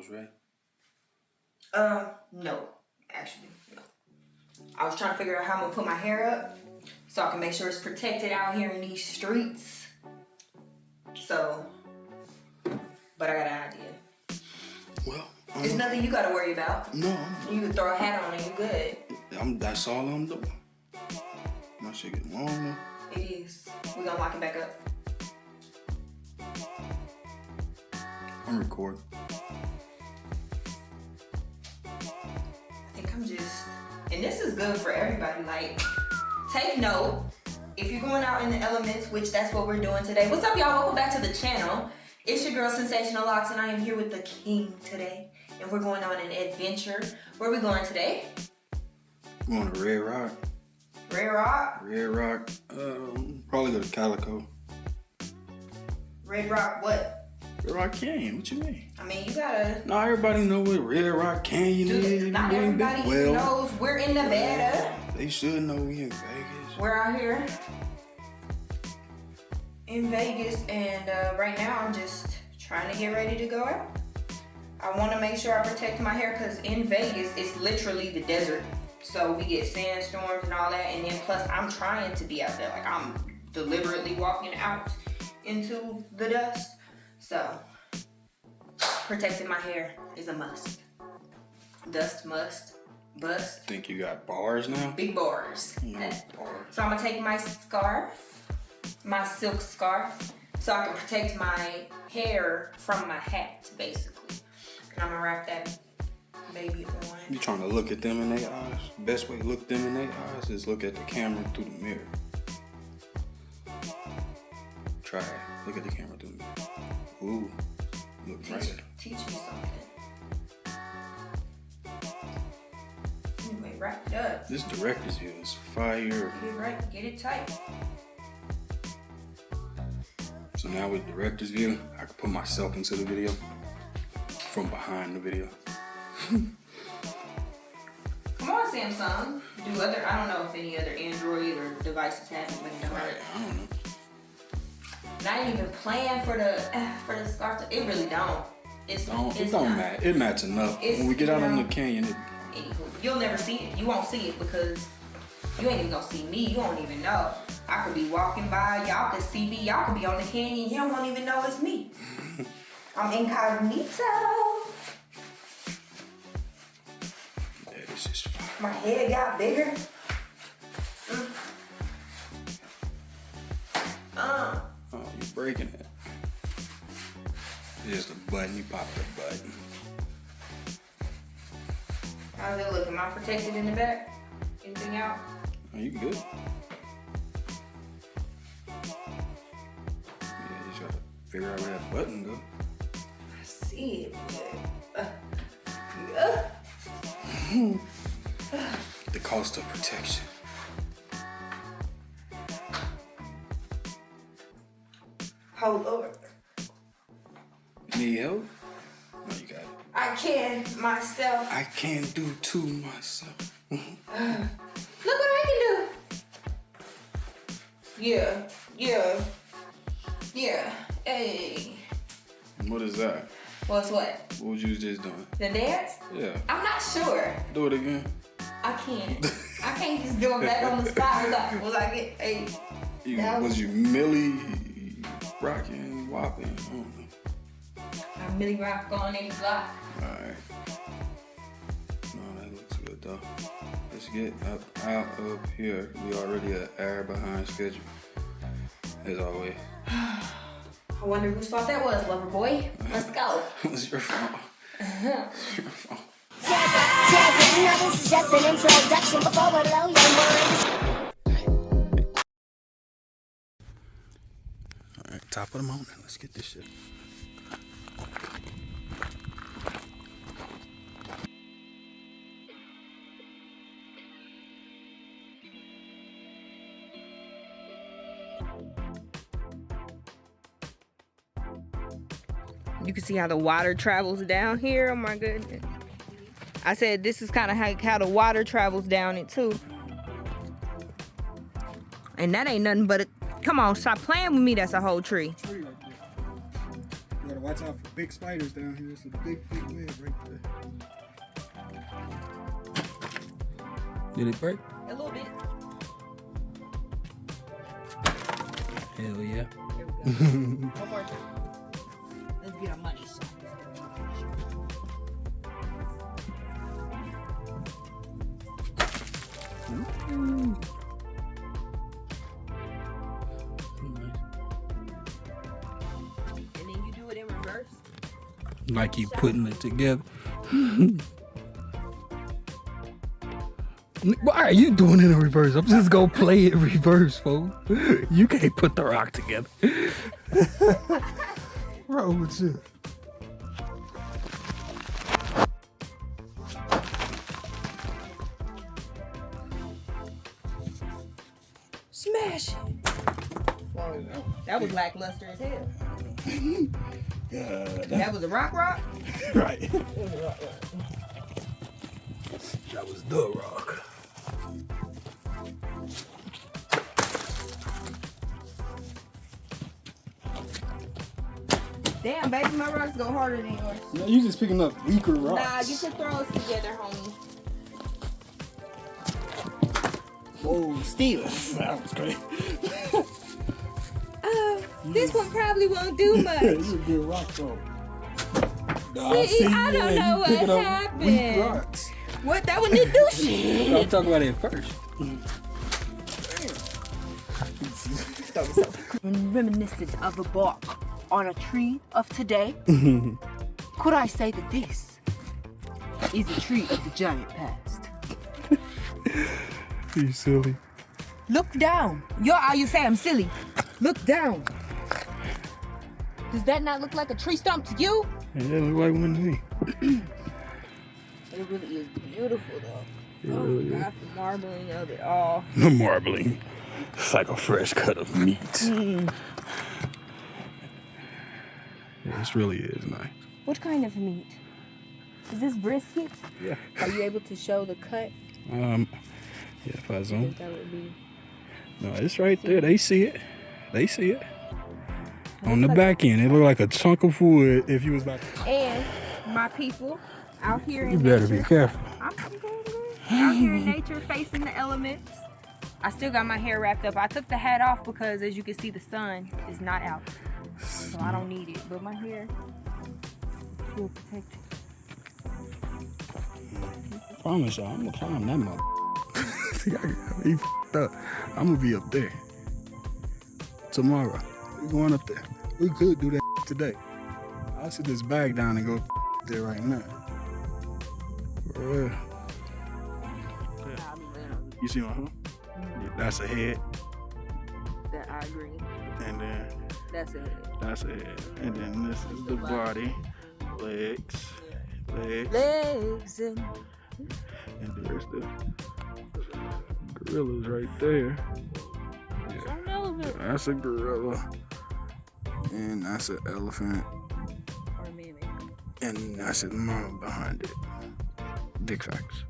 was ready? No. Actually, no. I was trying to figure out how I'm gonna put my hair up so I can make sure it's protected out here in these streets. So, but I got an idea. Well, there's nothing you gotta worry about. No. You can throw a hat on and you good. That's all I'm doing. My shit getting long now. It is. We're gonna lock it back up. I'm recording. I think I'm just, and this is good for everybody. Like, take note. If you're going out in the elements, which that's what we're doing today. What's up, y'all? Welcome back to the channel. It's your girl, Cynsational Locks, and I am here with the king today. And we're going on an adventure. Where are we going today? We're going to Red Rock. Red Rock? Red Rock. Probably go to Calico. Red Rock what? Red Rock Canyon. What you mean? I mean, you gotta... Not everybody know what Red Rock Canyon is. Not everybody knows. We're in Nevada. They should know we in Vegas. We're out here in Vegas, and right now I'm just trying to get ready to go out. I want to make sure I protect my hair because in Vegas it's literally the desert, so we get sandstorms and all that, and then plus I'm trying to be out there, like I'm deliberately walking out into the dust, so protecting my hair is a must. Dust must bust. Think you got bars now? Big bars. Yeah, bars. So I'm gonna take my scarf, my silk scarf, so I can protect my hair from my hat, basically. And I'm gonna wrap that baby on. You trying to look at them in their eyes? Best way to look them in their eyes is look at the camera through the mirror. Try it. Look at the camera through the mirror. Ooh, look right. Teach me something. Anyway, wrap it up. This director's view is fire. Get it right, get it tight. So now with director's view, I can put myself into the video from behind the video. Come on, Samsung. Do other, I don't know if any other Android or devices have it, but it don't. Right, I don't know. And I didn't even plan for the scarf. It really don't. It don't matter. It matters enough. When we get out on the canyon, you'll never see it. You won't see it because you ain't even gonna see me. You won't even know. I could be walking by. Y'all could see me. Y'all could be on the canyon. You won't even know it's me. I'm incognito. Yeah, this is fine. My head got bigger. Oh, you're breaking it. It's just a button. You pop the button. How's it look? Am I protected in the back? Anything out? Oh, you good? Yeah, you just gotta figure out where that button go. I see it, but The cost of protection. hold over. Need help? No, you got it. I can myself. I can't do too myself. Look what I can do. Yeah. Hey. What is that? What's what? What was you just doing? The dance? Yeah. I'm not sure. Do it again. I can't. I can't just do it back on the spot. Was I get hey? Was you Millie rocking, whopping? I don't know. I'm Millie Rock on any block. Alright. No, that looks good though. Let's get out of here. We already an hour behind schedule. As always. I wonder whose fault that was, lover boy. Let's go. It's your fault. It's your fault. Now this is just an introduction before we blow your mind. Alright, top of the mountain. Let's get this shit. You can see how the water travels down here. Oh my goodness. I said this is kind of how the water travels down it too. And that ain't nothing but a, come on, stop playing with me. That's a whole tree. Tree right there. You gotta watch out for big spiders down here. It's a big web right there. Did it break? A little bit. Hell yeah. Here we go. One more time. Let's get our money shot. And then you do it in reverse. Like you putting it together. Why are you doing it in reverse? I'm just gonna play it reverse, folks. You can't put the rock together. Wrong with you? Smash it. Whoa, that was lackluster as hell. That was a rock? Right. That was the rock. Damn, baby, my rocks go harder than yours. No, you just picking up weaker rocks. Nah, get your throws together, homie. Whoa, Steal. that was great. This one probably won't do much. This is a good rock though. See, I don't know what happened. Weak rocks. What? That one didn't do shit. I'm talking about it first. Reminiscent of a bark on a tree of today, could I say that this is a tree of the giant past? You silly. Look down. You say I'm silly. Look down. Does that not look like a tree stump to you? Yeah, it look like one to me. It really is beautiful though. It really is. God, the marbling of it all. The marbling. It's like a fresh cut of meat. Yeah, this really is nice. What kind of meat? Is this brisket? Yeah. Are you able to show the cut? Yeah, if I I zoom. think that would be. No, it's right there. They see it. They see it. On the back end, it look like a chunk of wood if you was about to. And my people out here You in better nature. be careful. I'm out here in nature facing the elements. I still got my hair wrapped up. I took the hat off because, as you can see, the sun is not out. So I don't need it. But my hair is still protected. Promise y'all, I'm gonna climb that mother. He f***ed up. I'm gonna be up there tomorrow. We're going up there. We could do that today. I'll sit this bag down and go there right now. For real. You see my huh? Yeah, that's a head. That I agree. And then That's it. that's a head. And then this is the body. Legs. Legs and And there's the gorillas right there. Yeah. That's a gorilla. And that's an elephant. or maybe. And that's his mom behind it. Big facts.